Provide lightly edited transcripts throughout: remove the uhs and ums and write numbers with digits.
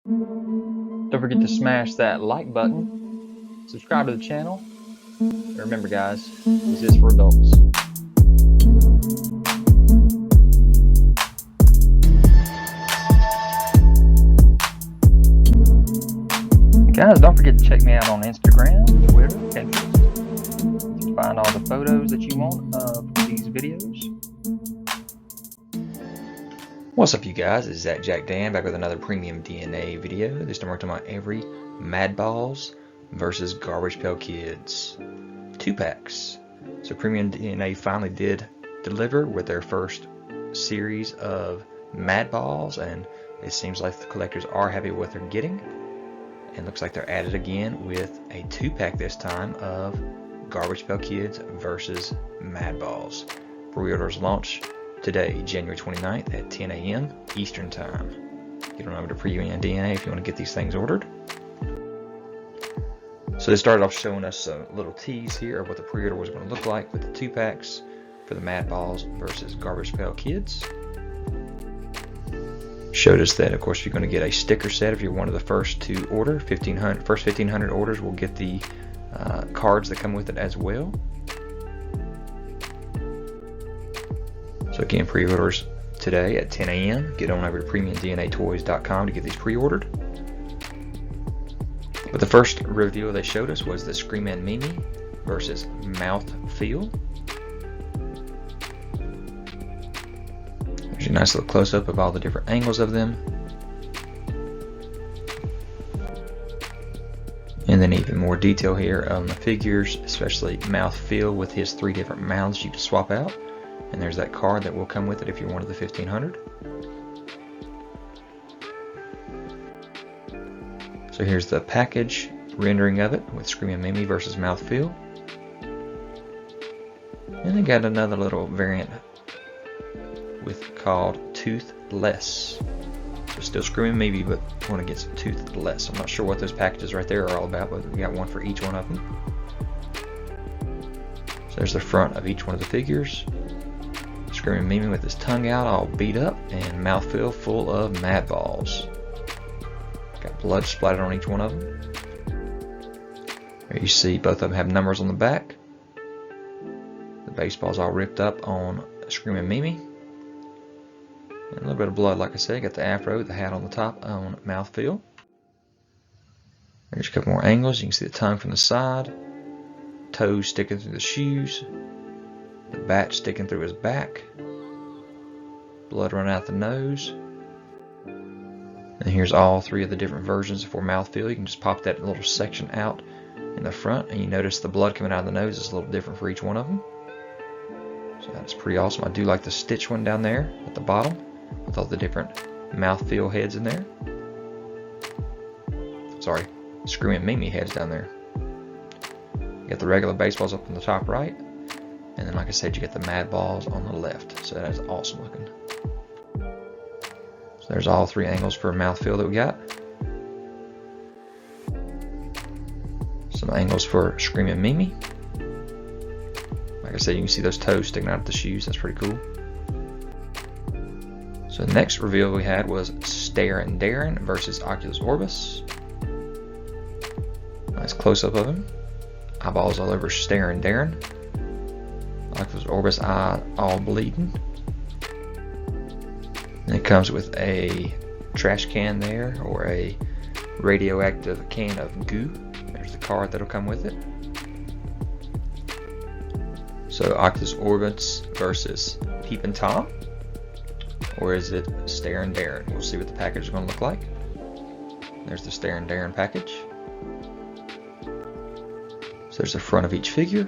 Don't forget to smash that like button, subscribe to the channel, and remember guys, this is for adults. Guys, don't forget to check me out on Instagram, Twitter, Pinterest to find all the photos that you want of these videos. What's up you guys, it's ZacJacDan back with another premium DNA video. This time we're talking about every Madballs versus Garbage Pail Kids 2-packs. So premium DNA finally did deliver with their first series of Madballs, and it seems like the collectors are happy with what they're getting. And looks like they're at it again with a 2-pack this time of Garbage Pail Kids versus Madballs. Pre-orders launch today, January 29th at 10 a.m. Eastern Time. Get on over to Premium DNA if you want to get these things ordered. So they started off showing us a little tease here of what the pre-order was going to look like with the 2-packs for the Madballs versus Garbage Pail Kids. Showed us that, of course, you're going to get a sticker set if you're one of the first to order. First 1,500 orders will get the cards that come with it as well. So again, pre-orders today at 10 a.m. Get on over to PremiumDNAToys.com to get these pre-ordered. But the first reveal they showed us was the Screamin' Mimi versus Mouthfeel. There's a nice little close-up of all the different angles of them. And then even more detail here on the figures, especially Mouthfeel with his 3 different mouths you can swap out. And there's that card that will come with it if you're one of the 1,500. So here's the package rendering of it with Screamin' Mimi versus Mouthfeel. And they got another little variant called Toothless. So still Screamin' Mimi, but want to get some Toothless. I'm not sure what those packages right there are all about, but we got one for each one of them. So there's the front of each one of the figures. Screamin' Mimi with his tongue out, all beat up, and Mouthfeel full of Madballs. Got blood splattered on each one of them. There you see both of them have numbers on the back. The baseball's all ripped up on Screamin' Mimi. And a little bit of blood, like I said. Got the afro, the hat on the top on Mouthfeel. There's a couple more angles. You can see the tongue from the side, toes sticking through the shoes, the bat sticking through his back, blood running out the nose. And here's all 3 of the different versions for Mouthfeel. You can just pop that little section out in the front, and you notice the blood coming out of the nose is a little different for each one of them. So that's pretty awesome. I do like the stitch one down there at the bottom with all the different Mouthfeel heads in there. Sorry, Screamin' Mimi heads down there. You got the regular baseballs up on the top right. And then, like I said, you get the Madballs on the left. So that is awesome looking. So there's all 3 angles for Mouthfeel that we got. Some angles for Screamin' Mimi. Like I said, you can see those toes sticking out of the shoes. That's pretty cool. So the next reveal we had was Darren versus Oculus Orbis. Nice close-up of him. Eyeballs all over Darren. Oculus Orbis eye all bleeding. And it comes with a trash can there, or a radioactive can of goo. There's the card that'll come with it. So Oculus Orbis versus Peepin' Tom, or is it Darren? We'll see what the package is going to look like. There's the Darren package. So there's the front of each figure.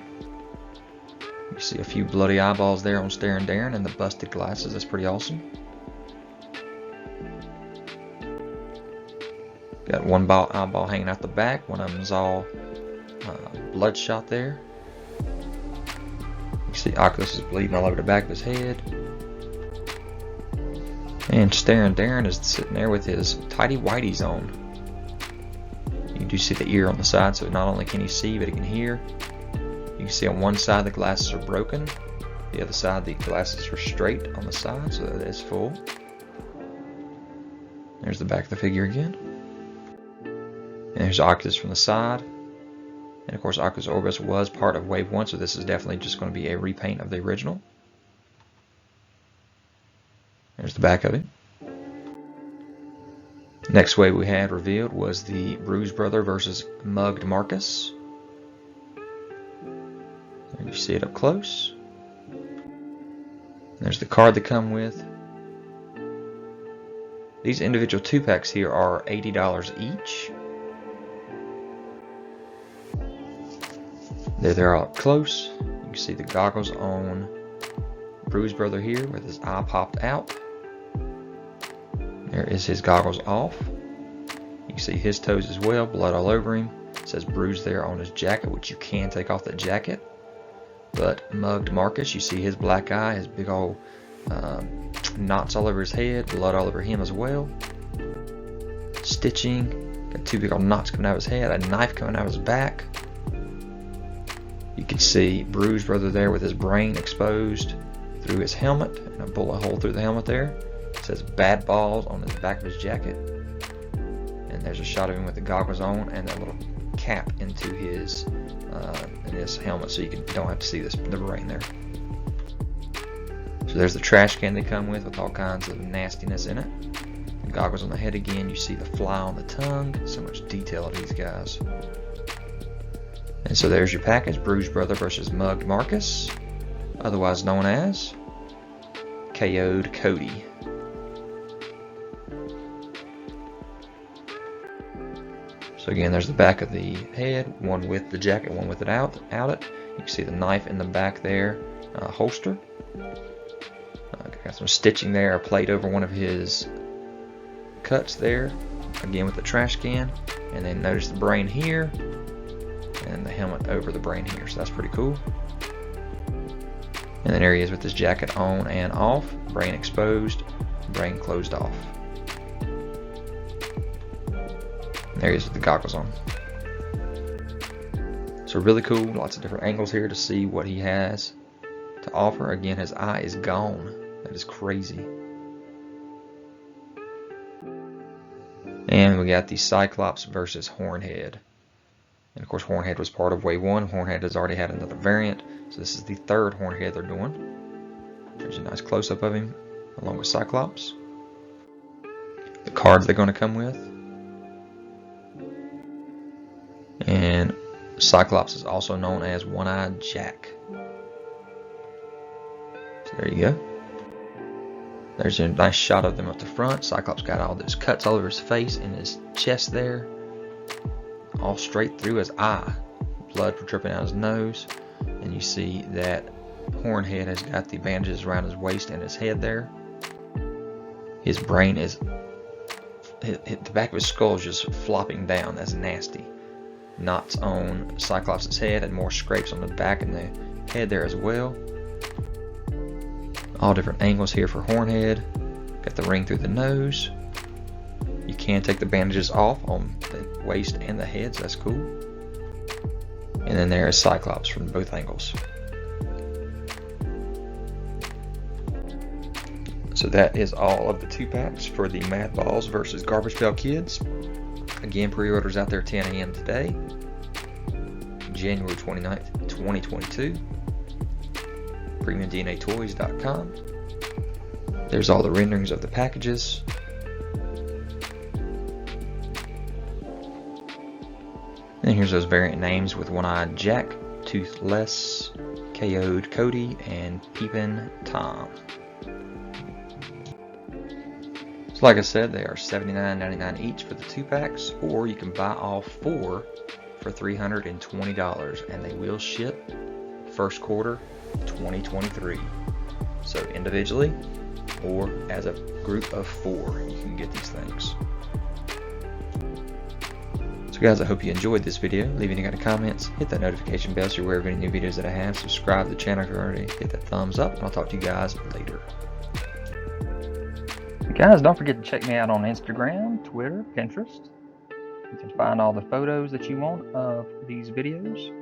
You see a few bloody eyeballs there on Darren and the busted glasses. That's pretty awesome. Got one eyeball hanging out the back. One of them is all bloodshot there. You see Oculus is bleeding all over the back of his head. And Darren is sitting there with his tighty whities on. You do see the ear on the side, so not only can he see, but he can hear. You can see on one side the glasses are broken. The other side the glasses are straight on the side, so that is full. There's the back of the figure again. And there's Oculus from the side. And of course, Oculus Orbis was part of Wave 1, so this is definitely just going to be a repaint of the original. There's the back of it. Next wave we had revealed was the Bruised brother versus Mugged Marcus. There you see it up close. There's the card they come with. These individual 2-packs here are $80 each. There they're all up close. You can see the goggles on Bruised brother here with his eye popped out. There is his goggles off. You can see his toes as well, blood all over him. It says Bruised there on his jacket, which you can take off the jacket. But Mugged Marcus, you see his black eye, his big old knots all over his head, blood all over him as well. Stitching, got 2 big old knots coming out of his head, a knife coming out of his back. You can see Bruised brother there with his brain exposed through his helmet, and a bullet hole through the helmet there. It says Madballs on the back of his jacket. And there's a shot of him with the goggles on and that little cap into his helmet, so you don't have to see the brain there. So there's the trash can they come with all kinds of nastiness in it. The goggles on the head again, you see the fly on the tongue. So much detail of these guys. And so there's your package, Bruised brother versus Mugged Marcus, otherwise known as KO'd Cody. So again, there's the back of the head, one with the jacket, one with it out it. You can see the knife in the back there, holster. Got some stitching there, a plate over one of his cuts there, again with the trash can. And then notice the brain here, and the helmet over the brain here, so that's pretty cool. And then there he is with his jacket on and off, brain exposed, brain closed off. There he is with the goggles on. So really cool, lots of different angles here to see what he has to offer. Again, his eye is gone. That is crazy. And we got the Cyclops versus Hornhead. And of course, Hornhead was part of Wave 1. Hornhead has already had another variant, so this is the 3rd Hornhead they're doing. There's a nice close-up of him, along with Cyclops. The cards they're going to come with. And Cyclops is also known as One-Eyed Jack. So there you go. There's a nice shot of them at the front. Cyclops got all those cuts all over his face and his chest there. All straight through his eye. Blood dripping out his nose. And you see that Hornhead has got the bandages around his waist and his head there. His brain is... the back of his skull is just flopping down. That's nasty. Knots on Cyclops' head and more scrapes on the back and the head there as well. All different angles here for Hornhead. Got the ring through the nose. You can take the bandages off on the waist and the head, so that's cool. And then there is Cyclops from both angles. So that is all of the 2-packs for the Madballs versus Garbage Pail Kids. Again, pre-orders out there 10 a.m. today, January 29th, 2022. PremiumDNAToys.com. There's all the renderings of the packages. And here's those variant names with One-Eyed Jack, Toothless, KO'd Cody, and Peepin' Tom. So like I said, they are $79.99 each for the 2-packs, or you can buy all 4 for $320, and they will ship first quarter 2023. So individually or as a group of 4, you can get these things. So guys, I hope you enjoyed this video. Leave any kind of comments, hit that notification bell so you're aware of any new videos that I have. Subscribe to the channel if you already, hit that thumbs up, and I'll talk to you guys later. Guys, don't forget to check me out on Instagram, Twitter, Pinterest. You can find all the photos that you want of these videos.